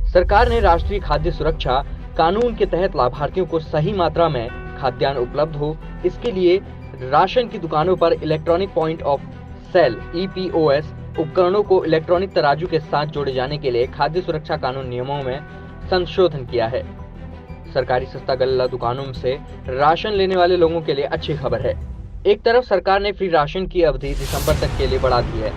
सरकार ने राष्ट्रीय खाद्य सुरक्षा कानून के तहत लाभार्थियों को सही मात्रा में खाद्यान्न उपलब्ध हो, इसके लिए राशन की दुकानों पर electronic point of sale (EPOS) उपकरणों को इलेक्ट्रॉनिक तराजू के साथ जोड़े जाने के लिए खाद्य सुरक्षा कानून नियमों में संशोधन किया है। सरकारी सस्ता गल्ला दुकानों से राशन लेने वाले लोगों के लिए अच्छी खबर है। एक तरफ सरकार ने फ्री राशन की अवधि दिसंबर तक के लिए बढ़ा दी है।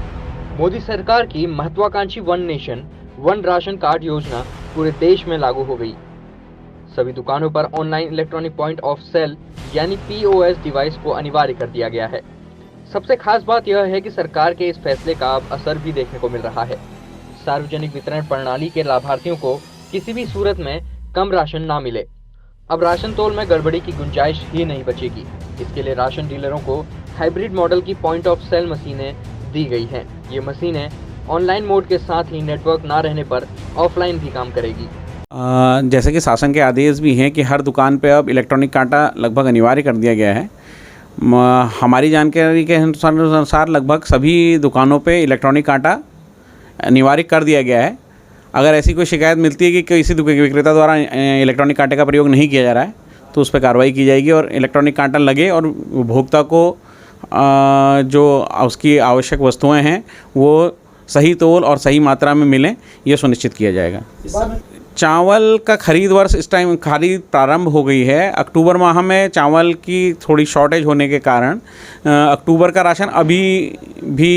मोदी सरकार की महत्वाकांक्षी one nation one ration card योजना पूरे देश में लागू हो गई। सभी दुकानों पर online electronic point of sale यानी POS डिवाइस को अनिवार्य कर दिया गया है। सबसे खास बात यह है कि सरकार के इस फैसले का अब असर भी देखने को मिल रहा है। सार्वजनिक वितरण प्रणाली के लाभार्थियों को किसी भी सूरत में कम राशन ना मिले। अब राशन तोल में गड़बड़ी की गुंजाइश ही नहीं बचेगी। इसके लिए राशन डीलरों को हाइब्रिड मॉडल की पॉइंट ऑफ सेल मशीनें दी गई हैं। ये मशीनें ऑनलाइन मोड के साथ ही नेटवर्क ना रहने पर ऑफलाइन भी काम करेगी। जैसे कि शासन के आदेश भी हैं कि हर दुकान पे अब इलेक्ट्रॉनिक कांटा लगभग अनिवार्य कर दिया गया है। हमारी जानकारी के अनुसार लगभग सभी दुकानों पे इलेक्ट्रॉनिक कांटा अनिवार्य कर दिया गया है। अगर ऐसी कोई शिकायत मिलती है कि किसी विक्रेता द्वारा इलेक्ट्रॉनिक कांटे का प्रयोग नहीं किया जा रहा है तो उस पर कार्रवाई की जाएगी और इलेक्ट्रॉनिक कांटा लगे और उपभोक्ता को जो उसकी आवश्यक वस्तुएं हैं वो सही तौल और सही मात्रा में मिलें, ये सुनिश्चित किया जाएगा। चावल का खरीद वर्ष इस टाइम खरीद प्रारंभ हो गई है। अक्टूबर माह में चावल की थोड़ी शॉर्टेज होने के कारण अक्टूबर का राशन अभी भी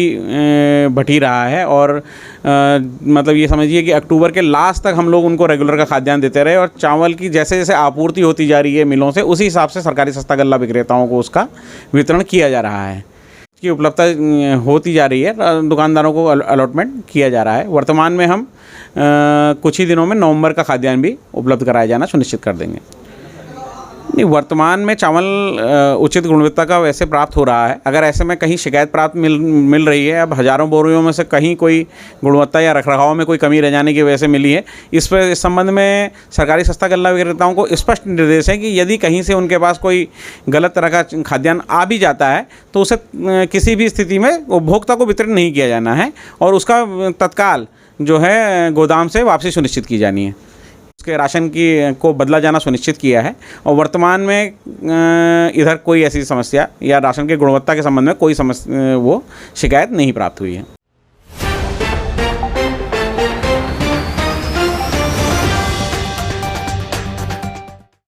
बटी रहा है और मतलब ये समझिए कि अक्टूबर के लास्ट तक हम लोग उनको रेगुलर का खाद्यान्न देते रहे और चावल की जैसे जैसे आपूर्ति होती जा रही है मिलों से, उसी हिसाब से सरकारी सस्ता गल्ला विक्रेताओं को उसका वितरण किया जा रहा है। की उपलब्धता होती जा रही है, दुकानदारों को अलॉटमेंट किया जा रहा है। वर्तमान में हम कुछ ही दिनों में नवंबर का खाद्यान्न भी उपलब्ध कराया जाना सुनिश्चित कर देंगे। नहीं, वर्तमान में चावल उचित गुणवत्ता का वैसे प्राप्त हो रहा है। अगर ऐसे में कहीं शिकायत प्राप्त मिल रही है, अब हज़ारों बोरियों में से कहीं कोई गुणवत्ता या रखरखाव में कोई कमी रह जाने की वजह से मिली है, इस संबंध में सरकारी सस्ता गल्ला विक्रेताओं को स्पष्ट निर्देश है कि यदि कहीं से उनके पास कोई गलत तरह का खाद्यान्न आ भी जाता है तो उसे किसी भी स्थिति में उपभोक्ता को वितरण नहीं किया जाना है और उसका तत्काल जो है गोदाम से वापसी सुनिश्चित की जानी है। उसके राशन को बदला जाना सुनिश्चित किया है और वर्तमान में इधर कोई ऐसी समस्या या राशन की गुणवत्ता के संबंध में कोई शिकायत नहीं प्राप्त हुई है।